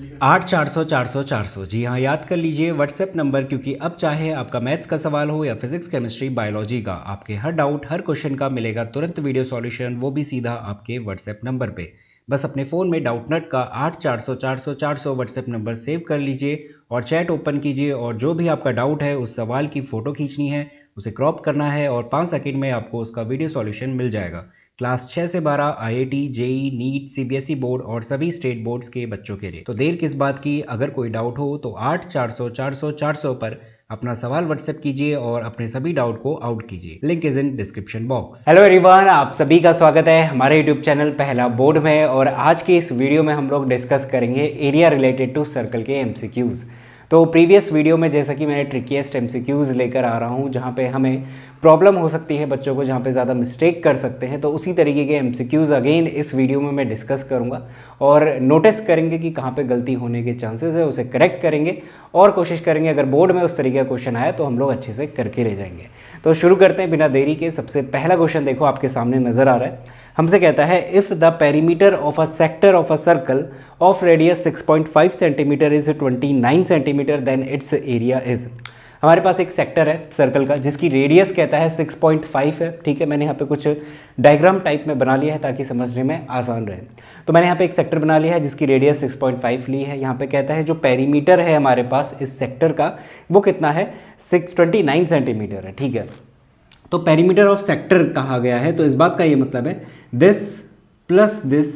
8 400 400 400। जी हाँ, याद कर लीजिए व्हाट्सएप नंबर, क्योंकि अब चाहे आपका मैथ्स का सवाल हो या फिजिक्स केमिस्ट्री बायोलॉजी का, आपके हर डाउट हर क्वेश्चन का मिलेगा तुरंत वीडियो सॉल्यूशन, वो भी सीधा आपके व्हाट्सएप नंबर पे। बस अपने फ़ोन में डाउटनट का 8 400 400 400 व्हाट्सएप नंबर सेव कर लीजिए और चैट ओपन कीजिए, और जो भी आपका डाउट है उस सवाल की फ़ोटो खींचनी है, उसे क्रॉप करना है और 5 सेकंड में आपको उसका वीडियो सॉल्यूशन मिल जाएगा। क्लास 6 से 12 IIT, JEE, NEET, CBSE board और सभी स्टेट बोर्ड्स के बच्चों के लिए। तो देर किस बात की, अगर कोई डाउट हो तो 8 400 400 400 पर अपना सवाल व्हाट्सएप कीजिए और अपने सभी डाउट को आउट कीजिए। Link is in description box. Hello everyone, आप सभी का स्वागत है हमारे यूट्यूब चैनल पहला बोर्ड में। और आज की इस वीडियो में हम लोग डिस्कस करेंगे एरिया रिलेटेड टू सर्कल के एमसीक्यूज़। तो प्रीवियस वीडियो में जैसा कि मैंने ट्रिकीएस्ट एमसीक्यूज़ लेकर आ रहा हूँ जहाँ पे हमें प्रॉब्लम हो सकती है बच्चों को, जहाँ पे ज़्यादा मिस्टेक कर सकते हैं, तो उसी तरीके के एमसीक्यूज़ अगेन इस वीडियो में मैं डिस्कस करूँगा और नोटिस करेंगे कि कहाँ पे गलती होने के चांसेस है, उसे करेक्ट करेंगे और कोशिश करेंगे अगर बोर्ड में उस तरीके का क्वेश्चन आया तो हम लोग अच्छे से करके ले जाएंगे। तो शुरू करते हैं बिना देरी के। सबसे पहला क्वेश्चन देखो आपके सामने नजर आ रहा है। हमसे कहता है if the perimeter of a sector of a circle of radius 6.5 centimetre is 29 centimetre then its area is. हमारे पास एक सेक्टर है सर्कल का जिसकी रेडियस कहता है 6.5 है। ठीक है, मैंने यहाँ पे कुछ डायग्राम टाइप में बना लिया है ताकि समझने में आसान रहे। तो मैंने यहाँ पे एक सेक्टर बना लिया है जिसकी रेडियस 6.5 ली है। यहाँ पे कहता है जो पेरीमीटर है हमारे पास इस सेक्टर का वो कितना है, 629 सेंटीमीटर है। ठीक है, तो पेरीमीटर ऑफ सेक्टर कहा गया है, तो इस बात का ये मतलब है this plus this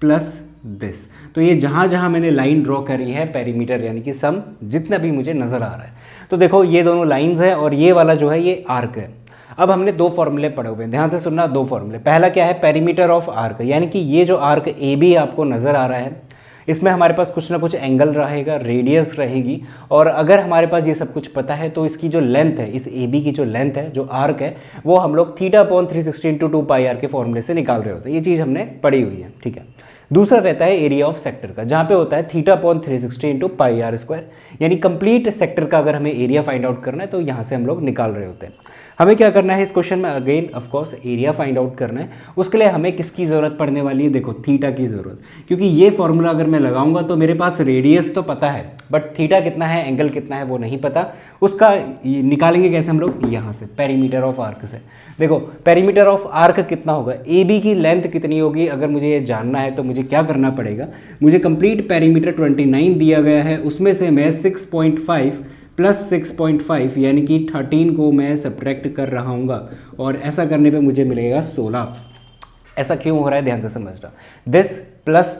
plus this. तो ये जहाँ जहाँ मैंने लाइन ड्रॉ करी है पेरीमीटर यानी कि सम जितना भी मुझे नज़र आ रहा है, तो देखो ये दोनों लाइंस हैं और ये वाला जो है ये आर्क है। अब हमने दो फॉर्मूले पढ़े हुए हैं, ध्यान से सुनना। दो फॉर्मूले, पहला क्या है, पेरीमीटर ऑफ आर्क, यानी कि ये जो आर्क ए बी आपको नज़र आ रहा है इसमें हमारे पास कुछ ना कुछ एंगल रहेगा, रेडियस रहेगी। और अगर हमारे पास ये सब कुछ पता है तो इसकी जो लेंथ है, इस ए बी की जो लेंथ है, जो आर्क है, वो हम लोग θ/360 इंटू 2πr के फॉर्मूले से निकाल रहे होते हैं। ये चीज़ हमने पढ़ी हुई है। ठीक है, दूसरा रहता है एरिया ऑफ सेक्टर का, जहाँ पे होता है θ/360 इंटू πr², यानी कंप्लीट सेक्टर का अगर हमें एरिया फाइंड आउट करना है तो यहाँ से हम लोग निकाल रहे होते हैं। हमें क्या करना है इस क्वेश्चन में, again of course area find out करना है। उसके लिए हमें किसकी ज़रूरत पड़ने वाली है, देखो थीटा की ज़रूरत, क्योंकि ये फॉर्मूला अगर मैं लगाऊंगा तो मेरे पास रेडियस तो पता है बट थीटा कितना है, एंगल कितना है वो नहीं पता। उसका निकालेंगे कैसे हम लोग, यहाँ से पेरीमीटर ऑफ आर्क से। देखो पेरीमीटर ऑफ आर्क कितना होगा, ए बी की लेंथ कितनी होगी, अगर मुझे ये जानना है तो मुझे क्या करना पड़ेगा, मुझे कंप्लीट पेरीमीटर 29 दिया गया है, उसमें से मैं 6.5 प्लस 6.5 यानी कि 13 को मैं सब्ट्रैक्ट कर रहा हूँ और ऐसा करने पे मुझे मिलेगा 16। ऐसा क्यों हो रहा है ध्यान से समझना। दिस प्लस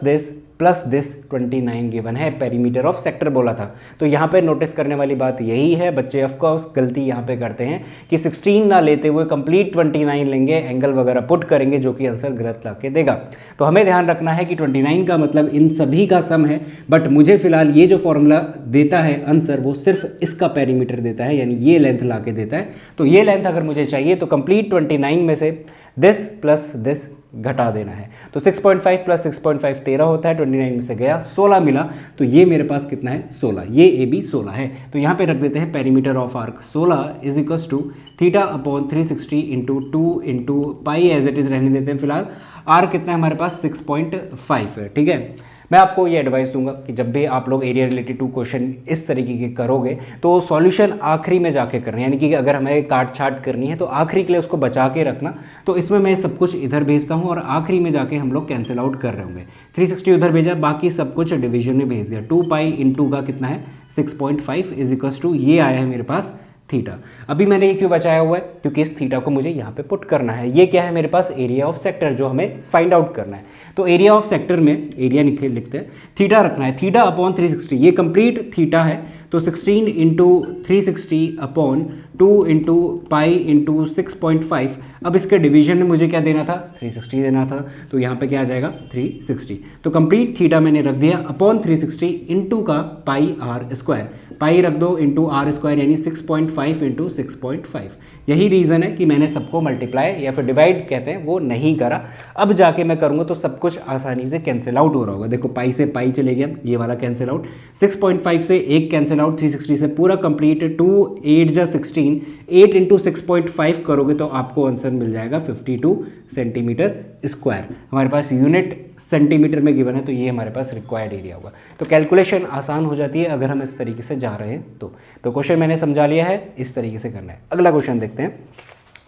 दिस 29 गिवन है, पेरीमीटर ऑफ सेक्टर बोला था। तो यहाँ पे नोटिस करने वाली बात यही है, बच्चे ऑफकोर्स गलती यहाँ पे करते हैं कि 16 ना लेते हुए कंप्लीट 29 लेंगे, एंगल वगैरह पुट करेंगे जो कि आंसर गलत ला के देगा। तो हमें ध्यान रखना है कि 29 का मतलब इन सभी का सम है, बट मुझे फिलहाल ये जो फॉर्मूला देता है आंसर वो सिर्फ इसका पेरीमीटर देता है, यानी ये लेंथ ला के देता है। तो ये लेंथ अगर मुझे चाहिए तो कंप्लीट 29 में से दिस प्लस दिस घटा देना है। तो 6.5 प्लस 6.5 13 होता है, 29 में से गया 16 मिला, तो ये मेरे पास कितना है 16, ये ए बी 16 है। तो यहाँ पे रख देते हैं perimeter of arc 16 is equals to θ/360 into 2 into pi as it is रहने देते हैं फिलहाल। आर कितना है हमारे पास 6.5 है। ठीक है, मैं आपको ये एडवाइस दूंगा कि जब भी आप लोग एरिया रिलेटेड टू क्वेश्चन इस तरीके के करोगे तो सॉल्यूशन आखिरी में जाके करना, यानी कि अगर हमें काट छाट करनी है तो आखिरी के लिए उसको बचा के रखना। तो इसमें मैं सब कुछ इधर भेजता हूँ और आखिरी में जाके हम लोग कैंसिल आउट कर रहे होंगे। 360 उधर भेजा, बाकी सब कुछ डिवीजन में भेज दिया। 2π इंटू का कितना है 6.5 इज इक्वल्स टू ये आया है मेरे पास थीटा। अभी मैंने ये क्यों बचाया हुआ है, क्योंकि इस थीटा को मुझे यहाँ पे पुट करना है। ये क्या है मेरे पास, एरिया ऑफ सेक्टर जो हमें फाइंड आउट करना है। तो एरिया ऑफ सेक्टर में एरिया लिखते हैं, थीटा रखना है, θ/360, ये कंप्लीट थीटा है। तो 16 into 360 upon 2 into pi into 6.5। अब इसके डिवीजन में मुझे क्या देना था, 360 देना था, तो यहाँ पे क्या आ जाएगा 360। तो कंप्लीट थीटा मैंने रख दिया अपॉन 360 इंटू का πr², पाई रख दो इंटू r² यानी 6.5 इंटू 6.5। यही रीज़न है कि मैंने सबको मल्टीप्लाई या फिर डिवाइड कहते हैं वो नहीं करा। अब जाके मैं करूँगा तो सब कुछ आसानी से कैंसिल आउट हो रहा होगा। देखो पाई से पाई चले गया, ये वाला कैंसिल आउट, 6.5 से एक कैंसिल आउट, 360 से पूरा कंप्लीट। 2 8 जा 16, 8 इंटू 6.5 करोगे तो आपको आंसर मिल जाएगा 52 सेंटीमीटर स्क्वायर। हमारे पास यूनिट सेंटीमीटर में गिवन है, तो ये हमारे पास रिक्वायर्ड एरिया होगा। तो कैलकुलेशन आसान हो जाती है अगर हम इस तरीके से जा रहे हैं तो क्वेश्चन मैंने समझा लिया है, इस तरीके से करना है। अगला क्वेश्चन देखते हैं।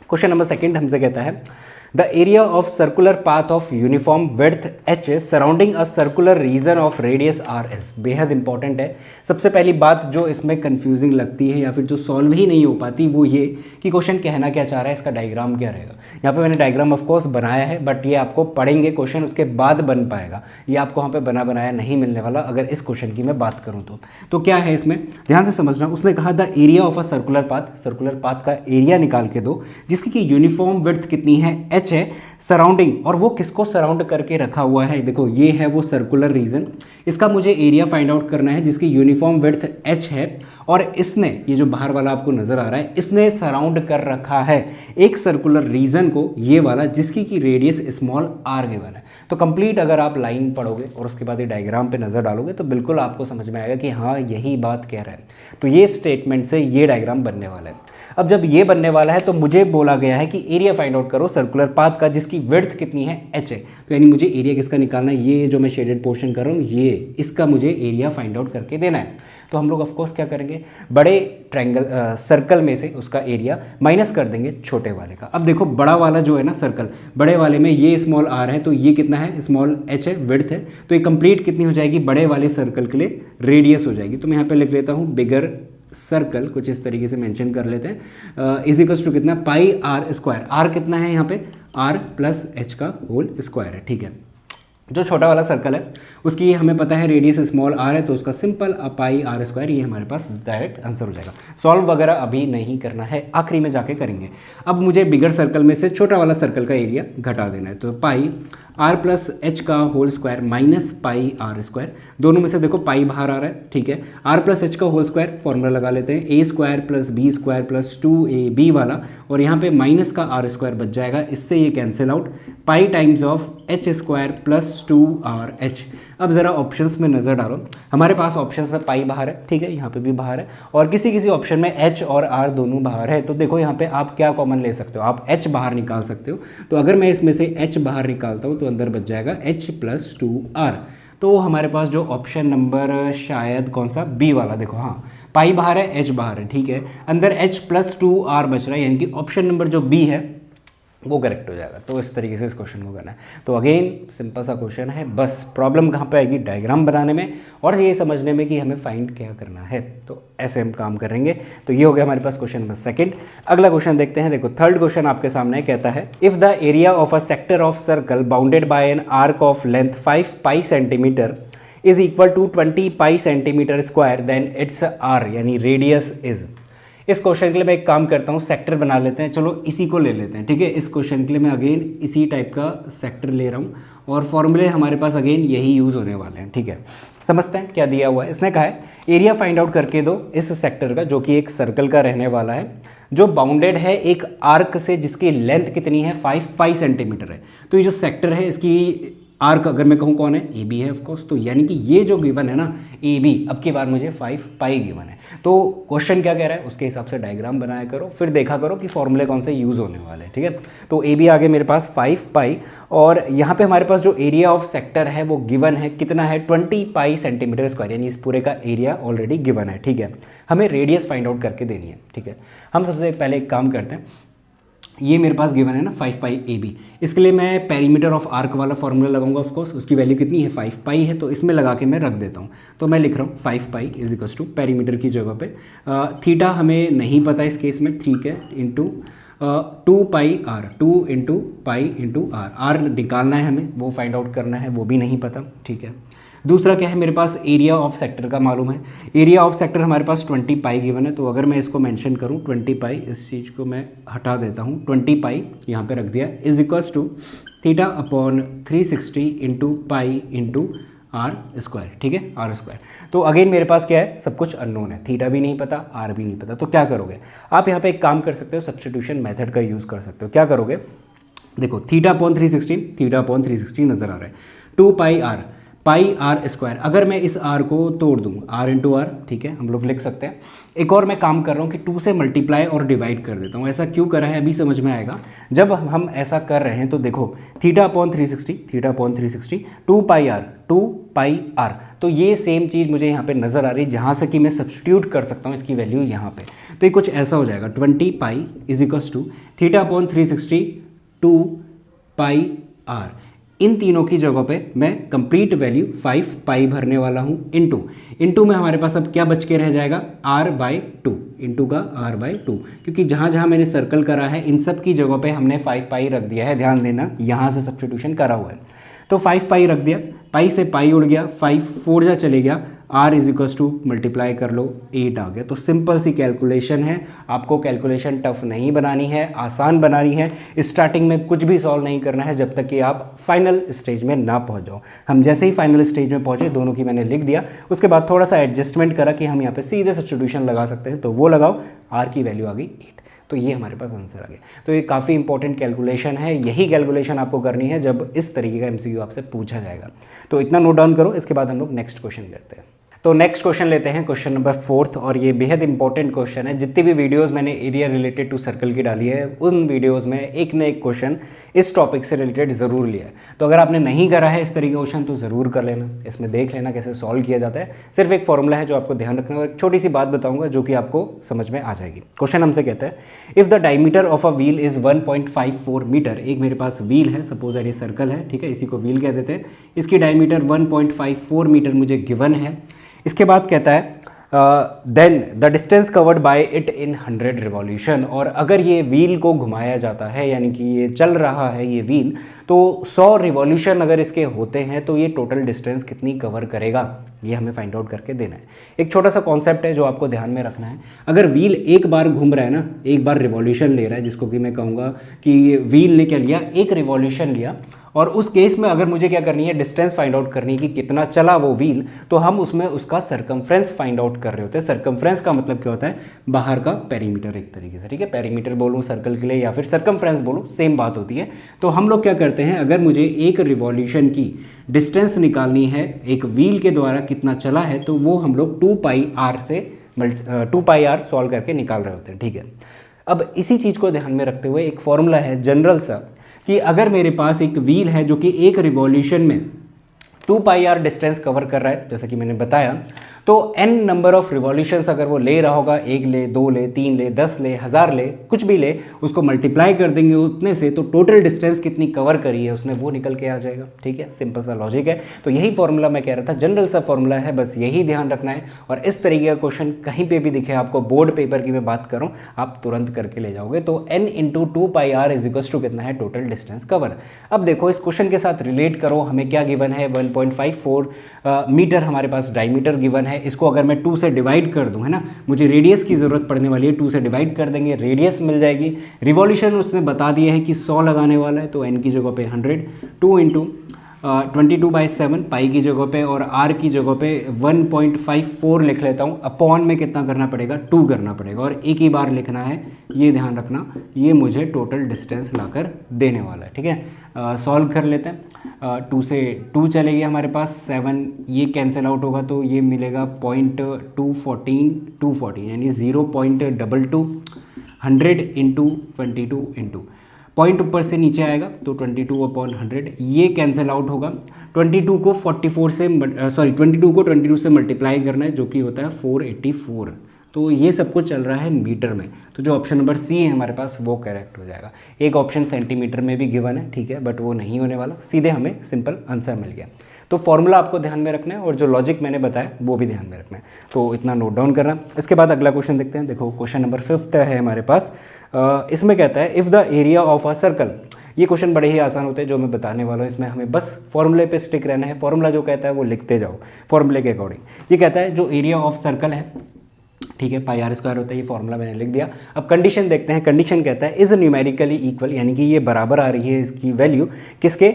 क्वेश्चन नंबर 2 हमसे कहता है the area of circular path of uniform width h surrounding a circular region of radius r is। बेहद इंपॉर्टेंट है। सबसे पहली बात जो इसमें कंफ्यूजिंग लगती है या फिर जो सॉल्व ही नहीं हो पाती वो ये कि क्वेश्चन कहना क्या चाह रहा है, इसका डायग्राम क्या रहेगा। यहाँ पे मैंने डायग्राम ऑफ कोर्स बनाया है, बट ये आपको पढ़ेंगे क्वेश्चन उसके बाद बन पाएगा, ये आपको वहाँ पे बना बनाया नहीं मिलने वाला अगर इस क्वेश्चन की मैं बात करूँ तो क्या है इसमें, ध्यान से समझना। उसने कहा the area of a circular path का एरिया निकाल के दो जिसकी कि यूनिफॉर्म विड्थ कितनी है, h है, सराउंडिंग, और वो किसको सराउंड करके रखा हुआ है, देखो ये है वो सर्कुलर रीजन, इसका मुझे एरिया फाइंड आउट करना है जिसकी यूनिफॉर्म विड्थ h है, और इसने, ये जो बाहर वाला आपको नजर आ रहा है, इसने सराउंड कर रखा है एक सर्कुलर रीजन को, ये वाला, जिसकी की रेडियस स्मॉल r गिवन है। तो कंप्लीट अगर आप लाइन पढ़ोगे और उसके बाद ये डायग्राम पे नजर डालोगे तो बिल्कुल आपको समझ में आएगा कि हाँ यही बात कह रहा है। तो ये स्टेटमेंट से ये डायग्राम बनने वाला है। अब जब ये बनने वाला है तो मुझे बोला गया है कि एरिया फाइंड आउट करो सर्कुलर पाथ का जिसकी विड्थ कितनी है, h है। तो यानी मुझे एरिया किसका निकालना है, ये जो मैं शेडेड पोर्शन कर रहा हूँ ये, इसका मुझे एरिया फाइंड आउट करके देना है। तो हम लोग ऑफकोर्स क्या करेंगे, बड़े ट्रायंगल सर्कल में से उसका एरिया माइनस कर देंगे छोटे वाले का। अब देखो बड़ा वाला जो है ना सर्कल, बड़े वाले में ये स्मॉल r है तो ये कितना है, स्मॉल h है, विड्थ है, तो ये कंप्लीट कितनी हो जाएगी, बड़े वाले सर्कल के लिए रेडियस हो जाएगी। तो मैं यहाँ पे लिख लेता हूँ बिगर सर्कल, कुछ इस तरीके से मेंशन कर लेते हैं, इज इक्वल्स टू कितना, पाई r स्क्वायर, r कितना है यहाँ पे, r प्लस h का होल स्क्वायर है, ठीक है। जो छोटा वाला सर्कल है उसकी हमें पता है रेडियस स्मॉल r है, तो उसका सिंपल पाई r स्क्वायर, ये हमारे पास डायरेक्ट आंसर हो जाएगा। सॉल्व वगैरह अभी नहीं करना है, आखिरी में जाके करेंगे। अब मुझे बिगर सर्कल में से छोटा वाला सर्कल का एरिया घटा देना है, तो पाई r प्लस एच का whole square minus pi r square, दोनों में से देखो पाई बाहर आ रहा है, ठीक है। r प्लस एच का होल स्क्वायर फॉर्मूला लगा लेते हैं, a square plus B square plus 2ab वाला, और यहाँ पे माइनस का r स्क्वायर बच जाएगा, इससे ये cancel out, pi times of h square plus 2rh। अब ज़रा ऑप्शंस में नज़र डालो, हमारे पास ऑप्शंस में पाई बाहर है, ठीक है, यहाँ पे भी बाहर है, और किसी किसी ऑप्शन में h और r दोनों बाहर है। तो देखो यहाँ पे आप क्या कॉमन ले सकते हो, आप h बाहर निकाल सकते हो। तो अगर मैं इसमें से h बाहर निकालता हूँ तो अंदर बच जाएगा h प्लस 2r। तो हमारे पास जो ऑप्शन नंबर शायद कौन सा, बी वाला, देखो हाँ पाई बाहर है, h बाहर है, ठीक है, अंदर h प्लस 2r बच रहा है, यानी कि ऑप्शन नंबर जो बी है वो करेक्ट हो जाएगा। तो इस तरीके से इस क्वेश्चन को करना है। तो अगेन सिंपल सा क्वेश्चन है, बस प्रॉब्लम कहाँ पे आएगी, डायग्राम बनाने में और ये समझने में कि हमें फाइंड क्या करना है। तो ऐसे हम काम करेंगे। तो ये हो गया हमारे पास क्वेश्चन नंबर 2। अगला क्वेश्चन देखते हैं। देखो थर्ड क्वेश्चन आपके सामने कहता है, if the area of a sector of circle bounded by an arc of length 5 pi centimetre is equal to 20 pi centimetre square, then its R यानी रेडियस इज। इस क्वेश्चन के लिए मैं एक काम करता हूँ, सेक्टर बना लेते हैं, चलो इसी को ले लेते हैं, ठीक है। इस क्वेश्चन के लिए मैं अगेन इसी टाइप का सेक्टर ले रहा हूँ और फॉर्मूले हमारे पास अगेन यही यूज़ होने वाले हैं, ठीक है। समझते हैं क्या दिया हुआ है। इसने कहा है एरिया फाइंड आउट करके दो इस सेक्टर का, जो कि एक सर्कल का रहने वाला है, जो बाउंडेड है एक आर्क से जिसकी लेंथ कितनी है 5 पाई सेंटीमीटर है। तो ये जो सेक्टर है इसकी आर्क अगर मैं कहूँ कौन है, ए बी है ऑफकोर्स। तो यानी कि ये जो गिवन है ना ए बी, अब की बार मुझे 5 पाई गिवन है। तो क्वेश्चन क्या कह रहा है उसके हिसाब से डायग्राम बनाया करो, फिर देखा करो कि फॉर्मूले कौन से यूज़ होने वाले हैं, ठीक है। तो ए बी आगे मेरे पास 5 पाई, और यहाँ पे हमारे पास जो एरिया ऑफ सेक्टर है वो गिवन है, कितना है 20 पाई सेंटीमीटर स्क्वायर, यानी इस पूरे का एरिया ऑलरेडी गिवन है, ठीक है। हमें रेडियस फाइंड आउट करके देनी है, ठीक है। हम सबसे पहले एक काम करते हैं, ये मेरे पास गिवन है ना 5 पाई ए बी, इसके लिए मैं पेरीमीटर ऑफ आर्क वाला फॉर्मूला लगाऊंगा ऑफकोर्स। उसकी वैल्यू कितनी है 5 पाई है, तो इसमें लगा के मैं रख देता हूँ। तो मैं लिख रहा हूँ 5 pi is equals to perimeter की जगह पे थीटा हमें नहीं पता इस केस में, ठीक है, into 2 pi R, 2 into pi into R. R निकालना है हमें, वो फाइंड आउट करना है, वो भी नहीं पता, ठीक है। दूसरा क्या है, मेरे पास एरिया ऑफ सेक्टर का मालूम है। एरिया ऑफ सेक्टर हमारे पास 20 पाई गिवन है, तो अगर मैं इसको मेंशन करूं 20 पाई, इस चीज़ को मैं हटा देता हूं, 20 पाई यहाँ पे रख दिया, is equals to theta upon 360 into pi into R square, ठीक है, आर स्क्वायर। तो अगेन मेरे पास क्या है, सब कुछ अननोन है, थीटा भी नहीं पता, आर भी नहीं पता। तो क्या करोगे आप, यहाँ पे एक काम कर सकते हो, सब्स्टिट्यूशन मेथड का यूज़ कर सकते हो। क्या करोगे, देखो थीटा अपॉन 360, थीटा अपॉन 360 नजर आ रहा है, 2 pi are, pi r square. अगर मैं इस आर को तोड़ दूँ, आर इंटू आर, ठीक है, हम लोग लिख सकते हैं। एक और मैं काम कर रहा हूँ कि 2 से मल्टीप्लाई और डिवाइड कर देता हूँ। ऐसा क्यों करा है अभी समझ में आएगा। जब हम ऐसा कर रहे हैं तो देखो थीटा अपॉन 360 2 पाई आर, तो ये सेम चीज़ मुझे यहाँ पे नज़र आ रही है, जहाँ से कि मैं सब्सटीट्यूट कर सकता हूँ इसकी वैल्यू यहाँ पे। तो ये कुछ ऐसा हो जाएगा 20 pi is equals to theta upon 360 2 pi r. इन तीनों की जगह पे मैं कंप्लीट वैल्यू 5 पाई भरने वाला हूँ। इंटू में हमारे पास अब क्या बच के रह जाएगा, r/2, इंटू का r/2, क्योंकि जहाँ जहाँ मैंने सर्कल करा है इन सब की जगह पे हमने 5 पाई रख दिया है। ध्यान देना, यहाँ से सब्स्टिट्यूशन करा हुआ है। तो 5 पाई रख दिया, पाई से पाई उड़ गया, 5 4 जा चले गया, r is equals to multiply कर लो 8 आ गया। तो सिंपल सी कैलकुलेशन है, आपको कैलकुलेशन टफ नहीं बनानी है, आसान बनानी है। स्टार्टिंग में कुछ भी सॉल्व नहीं करना है जब तक कि आप फाइनल स्टेज में ना पहुंच जाओ। हम जैसे ही फाइनल स्टेज में पहुंचे, दोनों की मैंने लिख दिया, उसके बाद थोड़ा सा एडजस्टमेंट करा कि हम यहाँ पे सीधे सब्स्टिट्यूशन लगा सकते हैं, तो वो लगाओ, r की वैल्यू आ गई 8। तो ये हमारे पास आंसर आ गया। तो ये काफ़ी इंपॉर्टेंट कैलकुलेशन है, यही कैलकुलेशन आपको करनी है जब इस तरीके का एमसीक्यू आपसे पूछा जाएगा। तो इतना नोट डाउन करो, इसके बाद हम लोग नेक्स्ट क्वेश्चन करते हैं। तो नेक्स्ट क्वेश्चन लेते हैं, क्वेश्चन नंबर 4, और ये बेहद इंपॉर्टेंट क्वेश्चन है। जितनी भी वीडियोस मैंने एरिया रिलेटेड टू सर्कल की डाली है, उन वीडियोस में एक न एक क्वेश्चन इस टॉपिक से रिलेटेड ज़रूर लिया है। तो अगर आपने नहीं करा है इस तरीके का क्वेश्चन तो ज़रूर कर लेना, इसमें देख लेना कैसे सॉल्व किया जाता है। सिर्फ एक फॉर्मूला है जो आपको ध्यान रखना है, और एक छोटी सी बात बताऊंगा जो कि आपको समझ में आ जाएगी। क्वेश्चन हमसे कहता है, if the diameter of a wheel is 1.54 metre. एक मेरे पास व्हील है, सपोज ये सर्कल है, ठीक है, इसी को व्हील कह देते हैं। इसकी डायमीटर 1.54 मीटर मुझे गिवन है। इसके बाद कहता है then the distance covered by it in 100 revolution. और अगर ये व्हील को घुमाया जाता है, यानी कि ये चल रहा है ये व्हील, तो 100 रिवॉल्यूशन अगर इसके होते हैं तो ये टोटल डिस्टेंस कितनी कवर करेगा, ये हमें फाइंड आउट करके देना है। एक छोटा सा कॉन्सेप्ट है जो आपको ध्यान में रखना है। अगर व्हील एक बार घूम रहा है ना, एक बार रिवॉल्यूशन ले रहा है, जिसको कि मैं कहूँगा कि व्हील ने क्या लिया, एक रिवॉल्यूशन लिया, और उस केस में अगर मुझे क्या करनी है, डिस्टेंस फाइंड आउट करनी है कि कितना चला वो व्हील, तो हम उसमें उसका सर्कमफ्रेंस फाइंड आउट कर रहे होते हैं। सर्कमफ्रेंस का मतलब क्या होता है, बाहर का पेरीमीटर एक तरीके से, ठीक है। पेरीमीटर बोलूँ सर्कल के लिए या फिर सर्कमफ्रेंस बोलूँ, सेम बात होती है। तो हम लोग क्या करते हैं, अगर मुझे एक रिवॉल्यूशन की डिस्टेंस निकालनी है एक व्हील के द्वारा कितना चला है, तो वो हम लोग 2 पाई आर सॉल्व करके निकाल रहे होते हैं, ठीक है। अब इसी चीज़ को ध्यान में रखते हुए एक फॉर्मूला है जनरल सा, कि अगर मेरे पास एक व्हील है जो कि एक रिवॉल्यूशन में 2 पाई आर डिस्टेंस कवर कर रहा है, जैसा कि मैंने बताया, तो n नंबर ऑफ रिवॉल्यूशंस अगर वो ले रहा होगा, 1 ले, 2 ले, 3 ले, 10 ले, 1000 ले, कुछ भी ले, उसको मल्टीप्लाई कर देंगे उतने से, तो टोटल डिस्टेंस कितनी कवर करी है उसने, वो निकल के आ जाएगा, ठीक है। सिंपल सा लॉजिक है। तो यही फॉर्मूला मैं कह रहा था, जनरल सा फॉर्मूला है, बस यही ध्यान रखना है। और इस तरीके का क्वेश्चन कहीं पर भी दिखे आपको, बोर्ड पेपर की मैं बात करूँ, आप तुरंत करके ले जाओगे। तो n into 2 pi R is equals to कितना है, टोटल डिस्टेंस कवर। अब देखो इस क्वेश्चन के साथ रिलेट करो, हमें क्या गिवन है, 1.54 मीटर हमारे पास डायमीटर गिवन है। इसको अगर मैं 2 से डिवाइड कर दूं, है ना, मुझे रेडियस की ज़रूरत पड़ने वाली है, 2 से डिवाइड कर देंगे, रेडियस मिल जाएगी। रिवॉल्यूशन उसने बता दिया है कि 100 लगाने वाला है, तो n की जगह पे 100, 2 इंटू 22/7 पाई की जगह पे, और r की जगह पे 1.54 लिख लेता हूँ। अपॉन में कितना करना पड़ेगा, 2 करना पड़ेगा, और एक ही बार लिखना है, ये ध्यान रखना। ये मुझे टोटल डिस्टेंस लाकर देने वाला है, ठीक है। सॉल्व कर लेते हैं। 2 से 2 चलेगी हमारे पास, 7 ये कैंसिल आउट होगा, तो ये मिलेगा 214 यानी 0.22, 100 इंटू 22 इंटू पॉइंट ऊपर से नीचे आएगा, तो 22/100 ये कैंसिल आउट होगा। 22 को 22 से मल्टीप्लाई करना है, जो कि होता है 484। तो ये सब कुछ चल रहा है मीटर में, तो जो ऑप्शन नंबर सी है हमारे पास वो करेक्ट हो जाएगा। एक ऑप्शन सेंटीमीटर में भी गिवन है, ठीक है, बट वो नहीं होने वाला, सीधे हमें सिंपल आंसर मिल गया। तो फॉर्मूला आपको ध्यान में रखना है, और जो लॉजिक मैंने बताया वो भी ध्यान में रखना है। तो इतना नोट डाउन करना। इसके बाद अगला क्वेश्चन देखते हैं। देखो क्वेश्चन नंबर 5 है हमारे पास। इसमें कहता है, if the area of a circle. ये क्वेश्चन बड़े ही आसान होते हैं जो मैं बताने वाला हूँ, इसमें हमें बस फॉर्मूले पे स्टिक रहना है। फॉर्मूला जो कहता है वो लिखते जाओ फॉर्मूले के अकॉर्डिंग। ये कहता है जो एरिया ऑफ सर्कल है, ठीक है, पाई आर स्क्वायर होता है, ये फॉर्मूला मैंने लिख दिया। अब कंडीशन देखते हैं। कंडीशन कहता है इज न्यूमेरिकली इक्वल, यानी कि ये बराबर आ रही है इसकी वैल्यू किसके,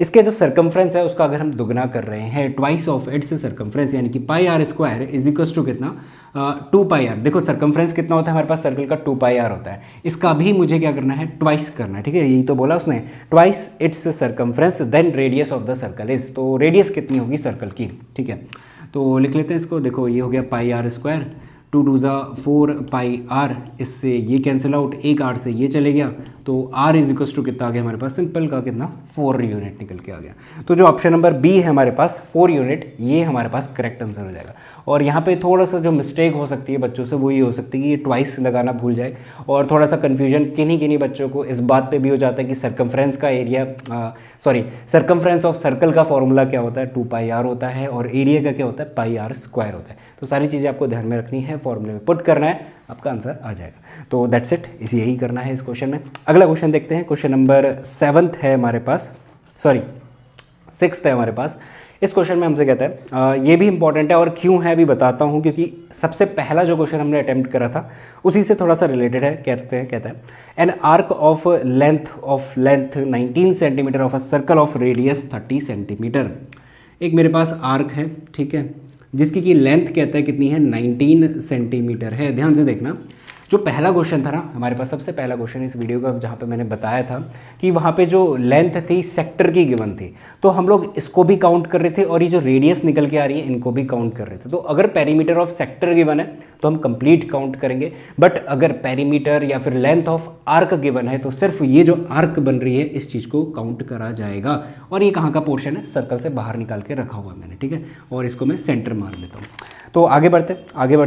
इसके जो सर्कमफ्रेंस है उसका अगर हम दुगना कर रहे हैं, ट्वाइस ऑफ इट्स सर्कमफ्रेंस, यानी कि pi r square is equals to कितना, 2 पाई आर। देखो सर्कमफ्रेंस कितना होता है हमारे पास सर्कल का, 2 पाई आर होता है। इसका भी मुझे क्या करना है, ट्वाइस करना है, ठीक है, यही तो बोला उसने, twice its circumference then radius of the circle is. तो रेडियस कितनी होगी सर्कल की, ठीक है, तो लिख लेते हैं इसको। देखो ये हो गया पाई आर स्क्वायर, 2 2 ज़ा 4 पाई आर, इससे ये कैंसिल आउट, एक आर से ये चले गया, तो आर इज इक्वल्स टू कितना आ गया हमारे पास, सिंपल का कितना, 4 यूनिट निकल के आ गया। तो जो ऑप्शन नंबर बी है हमारे पास 4 यूनिट, ये हमारे पास करेक्ट आंसर हो जाएगा। और यहाँ पे थोड़ा सा जो मिस्टेक हो सकती है बच्चों से वो ये हो सकती है कि ये ट्वाइस लगाना भूल जाए, और थोड़ा सा कन्फ्यूजन किन्हीं किन्हीं बच्चों को इस बात पे भी हो जाता है कि सर्कमफ्रेंस का area, sorry circumference of circle का फॉर्मूला क्या होता है, 2 पाई आर होता है, और एरिया का क्या होता है, पाई आर स्क्वायर होता है। तो सारी चीज़ें आपको ध्यान में रखनी है, फॉर्मूले में पुट करना है, आपका आंसर आ जाएगा। तो दैट्स इट, इसे यही करना है इस क्वेश्चन में। अगला क्वेश्चन देखते हैं, क्वेश्चन नंबर 7 है हमारे पास, सॉरी 6 है हमारे पास। इस क्वेश्चन में हमसे कहता है, ये भी इंपॉर्टेंट है, और क्यों है अभी बताता हूँ, क्योंकि सबसे पहला जो क्वेश्चन हमने अटेम्प्ट करा था उसी से थोड़ा सा रिलेटेड है। कहता है N arc of length 19 centimetre of a circle of radius 30 centimetre. एक मेरे पास आर्क है, ठीक है, जिसकी की लेंथ कहता है कितनी है, 19 सेंटीमीटर है। ध्यान से देखना, जो पहला क्वेश्चन था ना हमारे पास, सबसे पहला क्वेश्चन इस वीडियो का, जहाँ पे मैंने बताया था कि वहाँ पे जो लेंथ थी सेक्टर की गिवन थी, तो हम लोग इसको भी काउंट कर रहे थे, और ये जो रेडियस निकल के आ रही है इनको भी काउंट कर रहे थे। तो अगर पेरीमीटर ऑफ सेक्टर गिवन है तो हम कंप्लीट काउंट करेंगे, बट अगर पेरीमीटर या फिर लेंथ ऑफ आर्क गिवन है तो सिर्फ ये जो आर्क बन रही है इस चीज़ को काउंट करा जाएगा। और ये कहाँ का पोर्शन है, सर्कल से बाहर निकाल के रखा हुआ है मैंने, ठीक है, और इसको मैं सेंटर मार लेता हूँ। तो आगे बढ़ते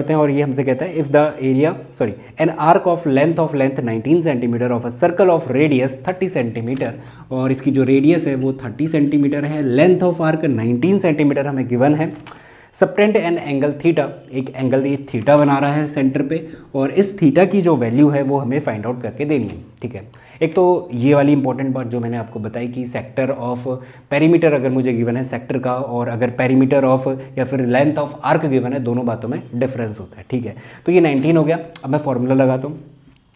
हैं, और ये हमसे कहता है if the area, sorry N arc of length 19 centimetre of a circle of radius 30 centimetre, और इसकी जो रेडियस है वो 30 सेंटीमीटर है, लेंथ ऑफ आर्क 19 सेंटीमीटर हमें गिवन है। सबटेंड एन एंगल थीटा, एक एंगल ये थीटा बना रहा है सेंटर पे, और इस थीटा की जो वैल्यू है वो हमें फाइंड आउट करके देनी है, ठीक है। एक तो ये वाली इंपॉर्टेंट बात जो मैंने आपको बताई कि सेक्टर ऑफ पेरीमीटर अगर मुझे गिवन है सेक्टर का, और अगर पेरीमीटर ऑफ या फिर लेंथ ऑफ आर्क गिवन है, दोनों बातों में डिफरेंस होता है, ठीक है। तो ये 19 हो गया। अब मैं फॉर्मूला लगाता हूँ,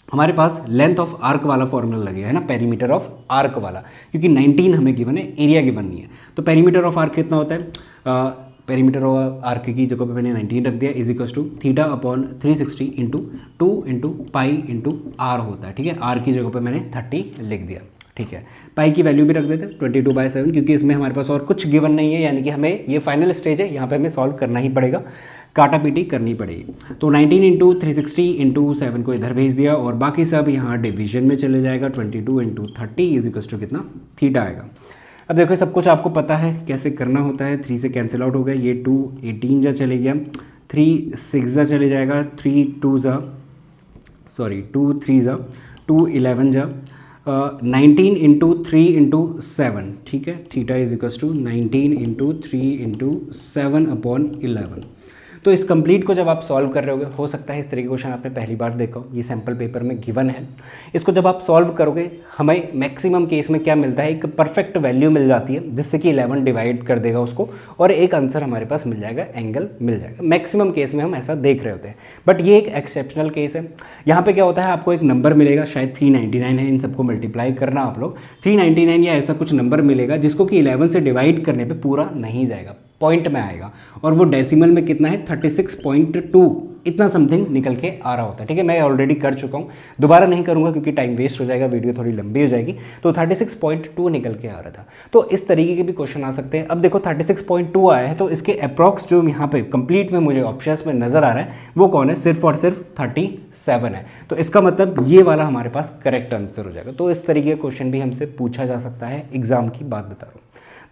हमारे पास लेंथ ऑफ आर्क वाला फॉर्मूला लगेगा, है ना, पेरीमीटर ऑफ आर्क वाला, क्योंकि 19 हमें गिवन है, एरिया गिवन नहीं है। तो पेरीमीटर ऑफ आर्क कितना होता है, पेरीमीटर ऑफ आर्क की जगह पे मैंने 19 रख दिया, is equals to theta upon 360 into 2 into pi into R होता है, ठीक है। आर की जगह पे मैंने 30 लिख दिया, ठीक है। पाई की वैल्यू भी रख देते हैं 22/7, क्योंकि इसमें हमारे पास और कुछ गिवन नहीं है, यानी कि हमें ये फाइनल स्टेज है, यहाँ पे हमें सॉल्व करना ही पड़ेगा, काटा पीटी करनी पड़ेगी। तो 19 इंटू 360 इंटू 7 को इधर भेज दिया, और बाकी सब यहाँ डिवीजन में चले जाएगा। 22 इंटू 30 इज इक्वल्स टू कितना, थीटा आएगा। अब देखो सब कुछ आपको पता है कैसे करना होता है, 3 से कैंसिल आउट हो गया, ये 2 18 जा चले गया, 3 6 जा चले जाएगा, 3 2 3 जा 2 11 जा, 19 इंटू 3 इंटू 7, ठीक है। Theta is equals to 19 into 3 into 7 upon 11। तो इस कंप्लीट को जब आप सॉल्व कर रहे होगे, हो सकता है इस तरह के क्वेश्चन आपने पहली बार देखा हो, ये सैम्पल पेपर में गिवन है। इसको जब आप सॉल्व करोगे, हमें मैक्सिमम केस में क्या मिलता है, एक परफेक्ट वैल्यू मिल जाती है, जिससे कि 11 डिवाइड कर देगा उसको, और एक आंसर हमारे पास मिल जाएगा, एंगल मिल जाएगा। मैक्सिमम केस में हम ऐसा देख रहे होते हैं, बट ये एक एक्सेप्शनल केस है। यहाँ पे क्या होता है, आपको एक नंबर मिलेगा, शायद 399 है, इन सबको मल्टीप्लाई करना आप लोग, 399 या ऐसा कुछ नंबर मिलेगा, जिसको कि 11 से डिवाइड करने पर पूरा नहीं जाएगा, पॉइंट में आएगा, और वो डेसिमल में कितना है, 36.2 इतना समथिंग निकल के आ रहा होता है, ठीक है। मैं ऑलरेडी कर चुका हूँ, दोबारा नहीं करूँगा क्योंकि टाइम वेस्ट हो जाएगा, वीडियो थोड़ी लंबी हो जाएगी। तो 36.2 निकल के आ रहा था। तो इस तरीके के भी क्वेश्चन आ सकते हैं। अब देखो 36.2 आया है, तो इसके अप्रॉक्स जो यहाँ पे कंप्लीट में मुझे ऑप्शंस में नजर आ रहा है वो कौन है, सिर्फ और सिर्फ 37 है। तो इसका मतलब ये वाला हमारे पास करेक्ट आंसर हो जाएगा। तो इस तरीके का क्वेश्चन भी हमसे पूछा जा सकता है, एग्जाम की बात बता रहा हूँ,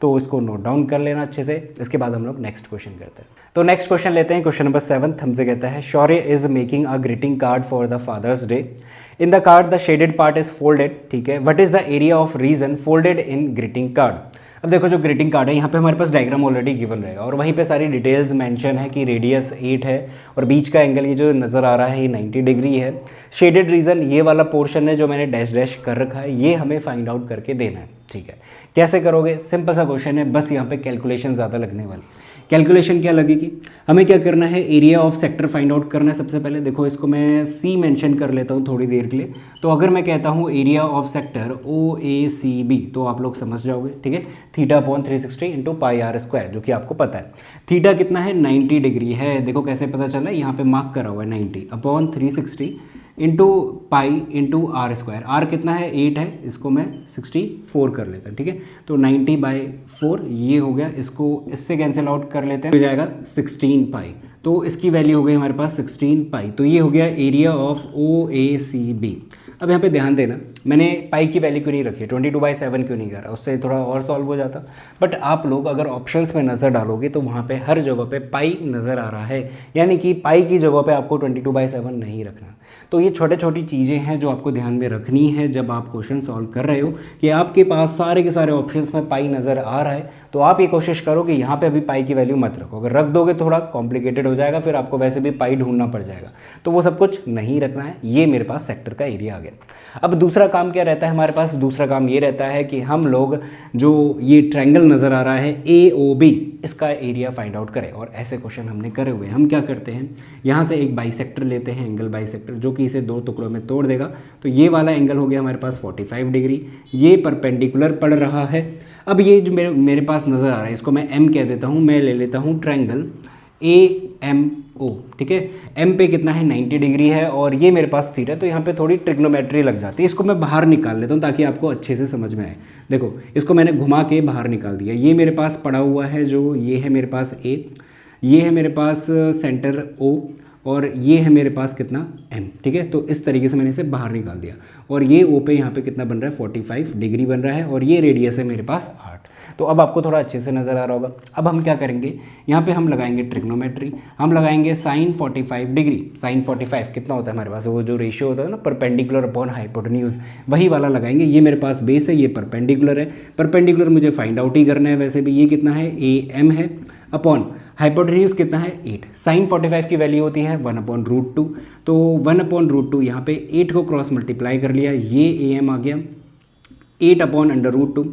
तो इसको नोट डाउन कर लेना अच्छे से। इसके बाद हम लोग नेक्स्ट क्वेश्चन करते हैं। तो नेक्स्ट क्वेश्चन लेते हैं, क्वेश्चन नंबर 7 हमसे कहता है, Shaurya is making a greeting card for the Father's Day. In the card the shaded part is folded, ठीक है। What is the area of region folded in greeting card. अब देखो जो ग्रीटिंग कार्ड है, यहाँ पे हमारे पास डायग्राम ऑलरेडी गिवन रहेगा, और वहीं पे सारी डिटेल्स मेंशन है कि रेडियस 8 है, और बीच का एंगल ये जो नज़र आ रहा है ये 90 डिग्री है। शेडेड रीजन ये वाला पोर्शन है जो मैंने डैश डैश कर रखा है, ये हमें फाइंड आउट करके देना है, ठीक है। कैसे करोगे, सिंपल सा क्वेश्चन है, बस यहाँ पे कैलकुलेशन ज़्यादा लगने वाली। कैलकुलेशन क्या लगेगी, हमें क्या करना है, area of sector find out करना है। सबसे पहले देखो इसको मैं सी मेंशन कर लेता हूँ थोड़ी देर के लिए। तो अगर मैं कहता हूँ एरिया ऑफ सेक्टर OACB तो आप लोग समझ जाओगे, ठीक है। θ/360 इंटू पाई आर स्क्वायर, जो कि आपको पता है। थीटा कितना है, 90 डिग्री है। देखो कैसे पता चला, यहाँ पे मार्क करा हुआ है 90/360 into pi into R square. R कितना है, 8 है, इसको मैं 64 कर लेता हूँ, ठीक है। तो 90/4 ये हो गया, इसको इससे कैंसिल आउट कर लेते हैं, हो जाएगा 16 पाई। तो इसकी वैल्यू हो गई हमारे पास 16 पाई। तो ये हो गया एरिया ऑफ OACB। अब यहाँ पे ध्यान देना, मैंने पाई की वैल्यू क्यों नहीं रखी है, 22/7 क्यों नहीं करा, उससे थोड़ा और सॉल्व हो जाता। बट आप लोग अगर ऑप्शंस में नज़र डालोगे तो वहाँ पे हर जगह पे पाई नज़र आ रहा है, यानी कि पाई की जगह पे आपको 22/7 नहीं रखना। तो ये छोटे छोटी चीज़ें हैं जो आपको ध्यान में रखनी है जब आप क्वेश्चन सॉल्व कर रहे हो, कि आपके पास सारे के सारे ऑप्शंस में पाई नज़र आ रहा है। तो आप ये कोशिश करो कि यहाँ पे अभी पाई की वैल्यू मत रखो, अगर रख दोगे थोड़ा कॉम्प्लिकेटेड हो जाएगा, फिर आपको वैसे भी पाई ढूंढना पड़ जाएगा। तो वो सब कुछ नहीं रखना है। ये मेरे पास सेक्टर का एरिया आ गया। अब दूसरा काम क्या रहता है हमारे पास, दूसरा काम ये रहता है कि हम लोग जो ये ट्रायंगल नज़र आ रहा है AOB, इसका एरिया फाइंड आउट करें। और ऐसे क्वेश्चन हमने करे हुए हैं। हम क्या करते हैं, यहाँ से एक बाइसेक्टर लेते हैं, एंगल बाइसेक्टर, जो कि इसे 2 टुकड़ों में तोड़ देगा। तो ये वाला एंगल हो गया हमारे पास 45 डिग्री, ये परपेंडिकुलर पड़ रहा है। अब ये जो मेरे पास नज़र आ रहा है, इसको मैं M कह देता हूँ। मैं ले लेता हूँ ट्रायंगल AMO, ठीक है। M पे कितना है, 90 डिग्री है, और ये मेरे पास थीटा है। तो यहाँ पे थोड़ी ट्रिग्नोमेट्री लग जाती है, इसको मैं बाहर निकाल लेता हूँ ताकि आपको अच्छे से समझ में आए। देखो इसको मैंने घुमा के बाहर निकाल दिया। ये मेरे पास पड़ा हुआ है, जो ये है मेरे पास A, ये है मेरे पास सेंटर O, और ये है मेरे पास कितना M, ठीक है। तो इस तरीके से मैंने इसे बाहर निकाल दिया। और ये O पे यहाँ पे कितना बन रहा है, 45 डिग्री बन रहा है, और ये रेडियस है मेरे पास 8। तो अब आपको थोड़ा अच्छे से नज़र आ रहा होगा। अब हम क्या करेंगे, यहाँ पे हम लगाएंगे ट्रिग्नोमेट्री, हम लगाएंगे साइन 45 डिग्री। साइन 45 कितना होता है हमारे पास, वो जो रेशियो होता है ना, परपेंडिकुलर अपॉन हाइपोटेन्यूज, वही वाला लगाएंगे। ये मेरे पास बेस है, ये परपेंडिकुलर है। परपेंडिकुलर मुझे फाइंड आउट ही करना है, वैसे भी ये कितना है, AM है, अपॉन हाइपोटेन्यूज कितना है, 8। साइन 45 की वैल्यू होती है 1/√2। तो 1/√2 यहाँ पे 8 को क्रॉस मल्टीप्लाई कर लिया, ये AM आ गया 8/√2।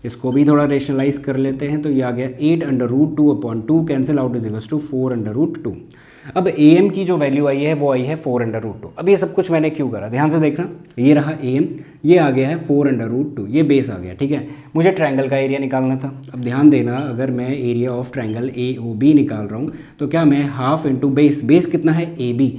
इसको भी थोड़ा रेशनलाइज कर लेते हैं, तो ये आ गया 8/√2/2, cancel out is equals to 4/√2। अब AM की जो वैल्यू आई है वो आई है 4/√2। अब ये सब कुछ मैंने क्यों करा, ध्यान से देखना, ये रहा AM, ये आ गया है 4/√2, ये बेस आ गया, ठीक है। मुझे ट्रायंगल का एरिया निकालना था। अब ध्यान देना, अगर मैं एरिया ऑफ ट्रायंगल AOB निकाल रहा हूँ तो क्या मैं हाफ इंटू बेस, बेस कितना है AB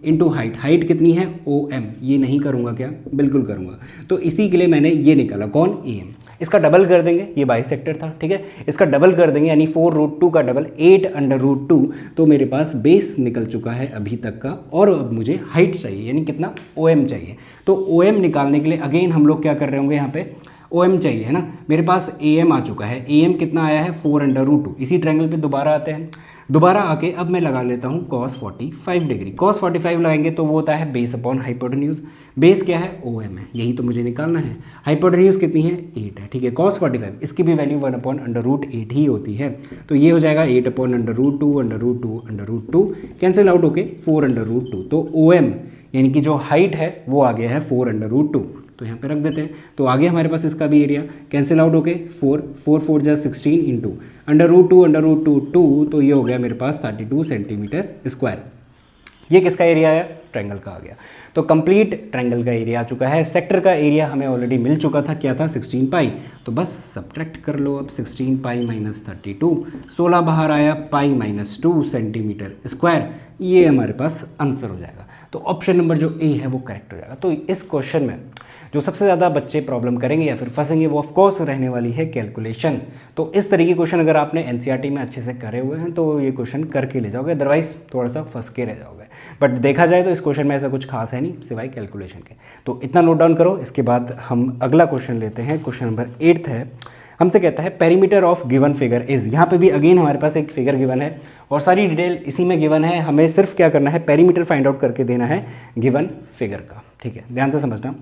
इंटू हाइट, हाइट कितनी है OM, ये नहीं करूँगा क्या, बिल्कुल करूँगा। तो इसी के लिए मैंने ये निकाला, कौन, AM। इसका डबल कर देंगे, ये बाइसेक्टर था, ठीक है, इसका डबल कर देंगे, यानी 4√2 का डबल 8/√2। तो मेरे पास बेस निकल चुका है अभी तक का, और अब मुझे हाइट चाहिए, यानी कितना, OM चाहिए। तो OM निकालने के लिए अगेन हम लोग क्या कर रहे होंगे, यहाँ पे OM चाहिए है ना। मेरे पास AM आ चुका है, AM कितना आया है 4/√2। इसी ट्रायंगल पे दोबारा आते हैं, दोबारा आके अब मैं लगा लेता हूँ cos 45 डिग्री। cos 45 लगाएंगे तो वो होता है बेस अपॉन हाइपोटेन्यूज। बेस क्या है, OM है, यही तो मुझे निकालना है। हाइपोटेन्यूज कितनी है, 8 है, ठीक है। cos 45 इसकी भी वैल्यू 1/√8 ही होती है। तो ये हो जाएगा 8/√2 कैंसिल आउट होके 4/√2। तो OM यानी कि जो हाइट है वो आ गया है 4/√2। तो यहाँ पे रख देते हैं। तो आगे हमारे पास इसका भी एरिया कैंसिल आउट होके 4 जा 16 इंटू √2, तो ये हो गया मेरे पास 32 सेंटीमीटर स्क्वायर। ये किसका एरिया आया, ट्रायंगल का आ गया। तो कंप्लीट ट्रायंगल का एरिया आ चुका है। सेक्टर का एरिया हमें ऑलरेडी मिल चुका था, क्या था, 16 पाई। तो बस सब्ट्रैक्ट कर लो अब, 16 पाई माइनस 32, 16 बाहर आया, पाई माइनस 2 सेंटीमीटर स्क्वायर। ये हमारे पास आंसर हो जाएगा। तो ऑप्शन नंबर जो A है वो करेक्ट हो जाएगा। तो इस क्वेश्चन में जो सबसे ज़्यादा बच्चे प्रॉब्लम करेंगे या फिर फंसेंगे वो ऑफकोर्स रहने वाली है कैलकुलेशन। तो इस तरीके क्वेश्चन अगर आपने NCERT में अच्छे से करे हुए हैं तो ये क्वेश्चन करके ले जाओगे, अदरवाइज थोड़ा सा फंस के रह जाओगे। बट देखा जाए तो इस क्वेश्चन में ऐसा कुछ खास है नहीं सिवाय कैलकुलेशन के। तो इतना नोट डाउन करो। इसके बाद हम अगला क्वेश्चन लेते हैं। क्वेश्चन नंबर 8 है, हमसे कहता है perimeter of given figure is. यहाँ पे भी अगेन हमारे पास एक फिगर गिवन है और सारी डिटेल इसी में गिवन है। हमें सिर्फ क्या करना है, पेरीमीटर फाइंड आउट करके देना है गिवन फिगर का, ठीक है। ध्यान से समझना।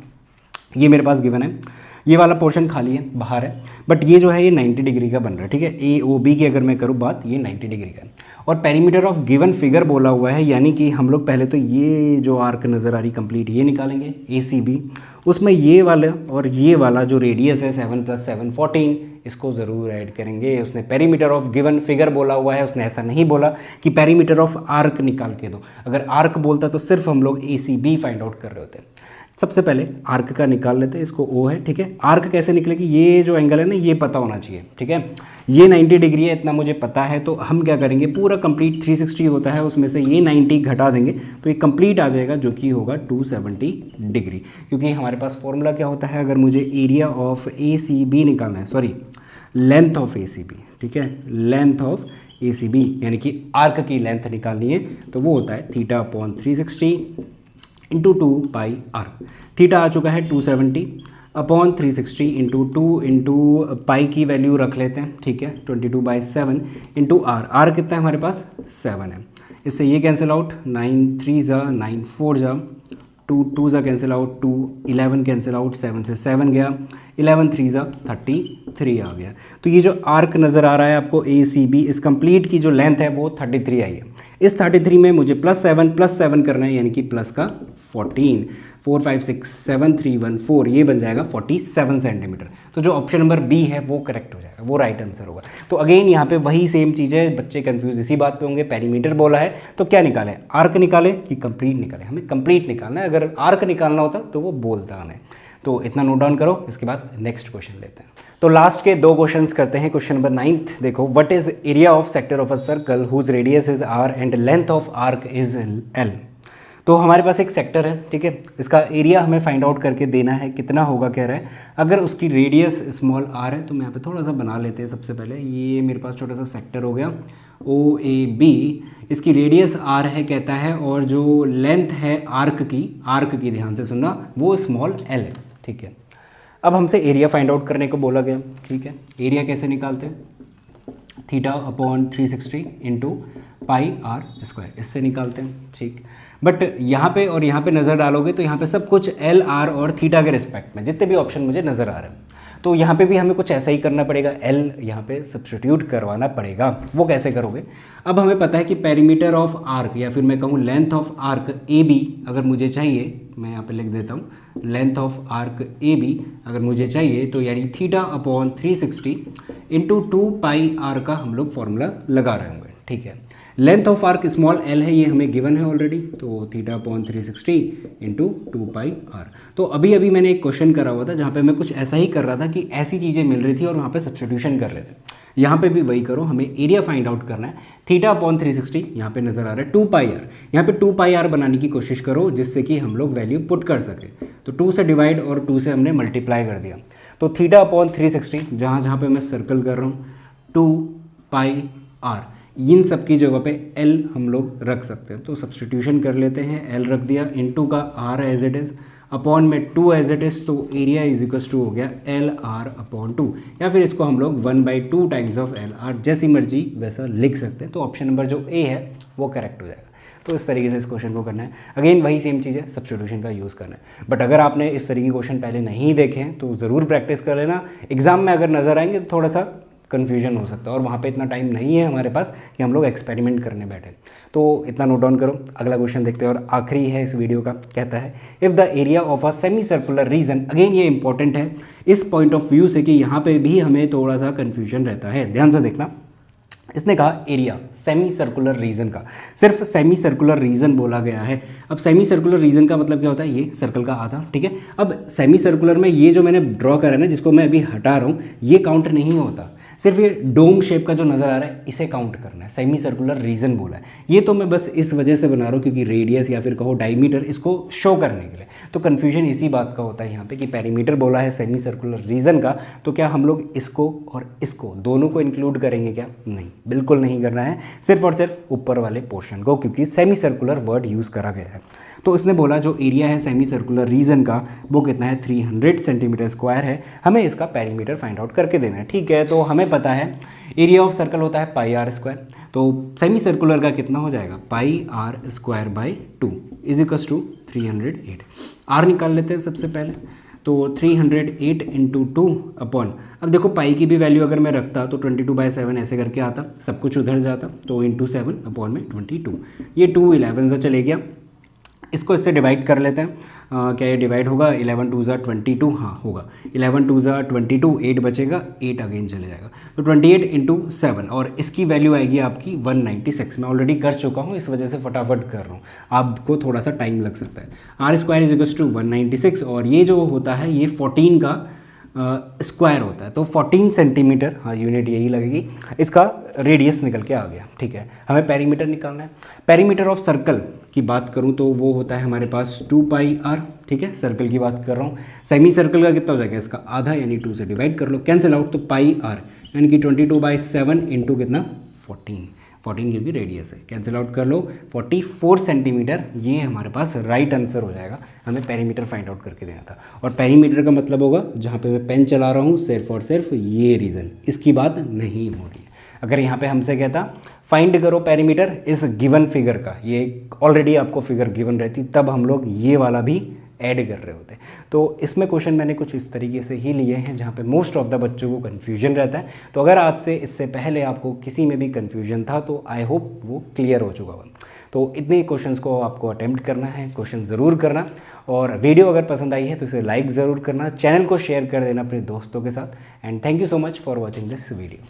ये मेरे पास गिवन है, ये वाला पोर्शन खाली है, बाहर है, बट ये जो है ये 90 डिग्री का बन रहा है, ठीक है। ए ओ बी की अगर मैं करूँ बात, ये 90 डिग्री का है और पेरीमीटर ऑफ गिवन फिगर बोला हुआ है, यानी कि हम लोग पहले तो ये जो आर्क नज़र आ रही कंप्लीट ये निकालेंगे ए सी बी, उसमें ये वाला और ये वाला जो रेडियस है 7 + 7 14, इसको ज़रूर ऐड करेंगे। उसने पेरीमीटर ऑफ गिवन फिगर बोला हुआ है, उसने ऐसा नहीं बोला कि पेरीमीटर ऑफ आर्क निकाल के दो। अगर आर्क बोलता तो सिर्फ हम लोग ए सी बी फाइंड आउट कर रहे होते हैं। सबसे पहले आर्क का निकाल लेते हैं, इसको ओ है, ठीक है। आर्क कैसे निकलेगी, ये जो एंगल है ना ये पता होना चाहिए, ठीक है। ये 90 डिग्री है, इतना मुझे पता है, तो हम क्या करेंगे, पूरा कंप्लीट 360 होता है, उसमें से ये 90 घटा देंगे तो ये कंप्लीट आ जाएगा, जो कि होगा 270 डिग्री। क्योंकि हमारे पास फॉर्मूला क्या होता है, अगर मुझे area of A C B निकालना है, sorry length of A C B, ठीक है, length of A C B यानी कि आर्क की लेंथ निकालनी है, तो वो होता है θ/360 इंटू 2 पाई आर। थीटा आ चुका है 270 अपॉन 360 इंटू 2 इंटू पाई की वैल्यू रख लेते हैं, ठीक है, 22/7 इंटू आर। आर कितना है हमारे पास 7 है, इससे ये कैंसिल आउट, 9 3 जा 9 4 जा 2 2 जा कैंसिल आउट, 2 11 कैंसिल आउट, 7 से 7 गया, 11 3 जा 33 आ गया। तो ये जो आर्क नज़र आ रहा है आपको ए सी बी, इस कंप्लीट की जो लेंथ है वो 33 आई है। इस 33 में मुझे +7 करना है, यानी कि प्लस का 14, 4 5 6 7 3 1 4, ये बन जाएगा 47 सेंटीमीटर। तो जो ऑप्शन नंबर बी है वो करेक्ट हो जाएगा, वो राइट आंसर होगा। तो अगेन यहाँ पे वही सेम चीज़ है, बच्चे कंफ्यूज इसी बात पे होंगे, पेरीमीटर बोला है तो क्या निकाले, आर्क निकाले कि कंप्लीट निकाले। हमें कंप्लीट निकालना है, अगर आर्क निकालना होता तो वो बोलता हमें। तो इतना नोट डाउन करो, इसके बाद नेक्स्ट क्वेश्चन लेते हैं। तो लास्ट के 2 क्वेश्चंस करते हैं। क्वेश्चन नंबर 9th देखो, what is area of sector of a circle whose radius is R and length of arc is L. तो हमारे पास एक सेक्टर है, ठीक है, इसका एरिया हमें फाइंड आउट करके देना है, कितना होगा कह रहा है। अगर उसकी रेडियस स्मॉल आर है तो मैं यहाँ पे थोड़ा सा बना लेते हैं। सबसे पहले ये मेरे पास छोटा सा सेक्टर हो गया ओ ए बी, इसकी रेडियस आर है कहता है, और जो लेंथ है आर्क की ध्यान से सुनना, वो स्मॉल एल है, ठीक है। अब हमसे एरिया फाइंड आउट करने को बोला गया, ठीक है। एरिया कैसे निकालते हैं, θ/360 इंटू पाई आर स्क्वायर, इससे निकालते हैं, ठीक। बट यहाँ पे और यहाँ पे नज़र डालोगे तो यहाँ पे सब कुछ एल आर और थीटा के रिस्पेक्ट में जितने भी ऑप्शन मुझे नज़र आ रहे हैं, तो यहाँ पे भी हमें कुछ ऐसा ही करना पड़ेगा, एल यहाँ पे सब्स्टिट्यूट करवाना पड़ेगा। वो कैसे करोगे, अब हमें पता है कि पेरीमीटर ऑफ आर्क, या फिर मैं कहूँ length of arc A B अगर मुझे चाहिए, मैं यहाँ पे लिख देता हूँ, length of arc A B अगर मुझे चाहिए तो यानी θ/360 इंटू 2 पाई आर का हम लोग फॉर्मूला लगा रहे होंगे, ठीक है। Length of arc small L है, ये हमें गिवन है ऑलरेडी, तो θ/360 इंटू 2 पाई आर। तो अभी अभी मैंने एक क्वेश्चन करा हुआ था जहाँ पे मैं कुछ ऐसा ही कर रहा था कि ऐसी चीज़ें मिल रही थी और वहाँ पे सब्स्टिट्यूशन कर रहे थे। यहाँ पे भी वही करो, हमें एरिया फाइंड आउट करना है। θ/360 यहाँ पे नज़र आ रहा है 2 पाई आर, यहाँ पे 2 पाई आर बनाने की कोशिश करो जिससे कि हम लोग वैल्यू पुट कर सके। तो 2 से डिवाइड और 2 से हमने मल्टीप्लाई कर दिया, तो θ/360 जहाँ जहाँ पे मैं सर्कल कर रहा हूँ 2 पाई आर, इन सब की जगह पे L हम लोग रख सकते हैं। तो सब्स्टिट्यूशन कर लेते हैं, L रख दिया, इनटू का R as it is, upon में 2 एज इट इज़, तो एरिया इज इक्वल टू हो गया LR/2, या फिर इसको हम लोग 1/2 टाइम्स ऑफ LR, जैसी मर्जी वैसा लिख सकते हैं। तो ऑप्शन नंबर जो ए है वो करेक्ट हो जाएगा। तो इस तरीके से इस क्वेश्चन को करना है। अगेन वही सेम चीज़ है, सब्स्टिट्यूशन का यूज़ करना है। बट अगर आपने इस तरीके के क्वेश्चन पहले नहीं देखे हैं तो ज़रूर प्रैक्टिस कर लेना, एग्जाम में अगर नज़र आएंगे तो थोड़ा सा कन्फ्यूजन हो सकता है, और वहाँ पे इतना टाइम नहीं है हमारे पास कि हम लोग एक्सपेरिमेंट करने बैठे। तो इतना नोट डाउन करो, अगला क्वेश्चन देखते हैं और आखिरी है इस वीडियो का। कहता है if the area of a semi circular region, again ये इंपॉर्टेंट है इस पॉइंट ऑफ व्यू से कि यहाँ पे भी हमें थोड़ा सा कन्फ्यूजन रहता है, ध्यान से देखना। इसने कहा एरिया सेमी सर्कुलर रीजन का, सिर्फ सेमी सर्कुलर रीजन बोला गया है। अब सेमी सर्कुलर रीजन का मतलब क्या होता है, ये सर्कल का आधा, ठीक है। अब सेमी सर्कुलर में ये जो मैंने ड्रॉ करा है ना, जिसको मैं अभी हटा रहा हूँ, ये काउंट नहीं होता, सिर्फ ये डोम शेप का जो नज़र आ रहा है इसे काउंट करना है, सेमी सर्कुलर रीजन बोला है। ये तो मैं बस इस वजह से बना रहा हूँ क्योंकि रेडियस या फिर कहो डायमीटर, इसको शो करने के लिए। तो कन्फ्यूजन इसी बात का होता है यहाँ पे कि पेरीमीटर बोला है सेमी सर्कुलर रीजन का, तो क्या हम लोग इसको और इसको दोनों को इंक्लूड करेंगे क्या? नहीं, बिल्कुल नहीं करना है, सिर्फ और सिर्फ ऊपर वाले पोर्शन को, क्योंकि सेमी सर्कुलर वर्ड यूज़ करा गया है। तो इसने बोला जो एरिया है सेमी सर्कुलर रीजन का वो कितना है, 300 सेंटीमीटर स्क्वायर है, हमें इसका पेरीमीटर फाइंड आउट करके देना है। ठीक है, तो हमें पता है एरिया ऑफ सर्कल होता है पाई आर स्क्वायर, तो सेमी सर्कुलर का कितना हो जाएगा, pi r square by 2 is equal to 308। R निकाल लेते हैं सबसे पहले, तो 308 इंटू 2 अपॉन, अब देखो पाई की भी वैल्यू अगर मैं रखता तो 22/7 ऐसे करके आता, सब कुछ उधर जाता, तो इंटू 7 अपॉन में 22, ये 2 11 से चले गया। इसको इससे डिवाइड कर लेते हैं। क्या ये डिवाइड होगा, 11 2 22, हाँ होगा, 11 2 22, 8 बचेगा, 8 अगेन चले जाएगा, तो 28 इंटू 7, और इसकी वैल्यू आएगी आपकी 196। मैं ऑलरेडी कर चुका हूँ, इस वजह से फटाफट कर रहा हूँ, आपको थोड़ा सा टाइम लग सकता है। R square is equals to 196, और ये जो होता है ये 14 का स्क्वायर होता है, तो 14 सेंटीमीटर, हाँ यूनिट यही लगेगी, इसका रेडियस निकल के आ गया। ठीक है, हमें पेरीमीटर निकालना है। पेरीमीटर ऑफ सर्कल की बात करूं तो वो होता है हमारे पास 2πr। ठीक है, सर्कल की बात कर रहा हूँ। सेमी सर्कल का कितना हो जाएगा, इसका आधा, यानी 2 से डिवाइड कर लो, कैंसिल आउट, तो πr यानी कि 22/7 इंटू कितना 14 क्योंकि रेडियस है, कैंसिल आउट कर लो, 44 सेंटीमीटर, ये हमारे पास राइट आंसर हो जाएगा। हमें पेरीमीटर फाइंड आउट करके देना था, और पेरीमीटर का मतलब होगा जहाँ पे मैं पेन चला रहा हूँ सिर्फ और सिर्फ ये रीज़न, इसकी बात नहीं हो रही है। अगर यहाँ पे हमसे कहता फाइंड करो पेरीमीटर इस गिवन फिगर का, ये ऑलरेडी आपको फिगर गिवन रहती, तब हम लोग ये वाला भी ऐड कर रहे होते। तो इसमें क्वेश्चन मैंने कुछ इस तरीके से ही लिए हैं जहाँ पे मोस्ट ऑफ द बच्चों को कन्फ्यूजन रहता है। तो अगर आज से इससे पहले आपको किसी में भी कन्फ्यूजन था तो आई होप वो क्लियर हो चुका होगा। तो इतने क्वेश्चंस को आपको अटेम्प्ट करना है, क्वेश्चन ज़रूर करना, और वीडियो अगर पसंद आई है तो इसे लाइक ज़रूर करना, चैनल को शेयर कर देना अपने दोस्तों के साथ। And thank you so much for watching this video.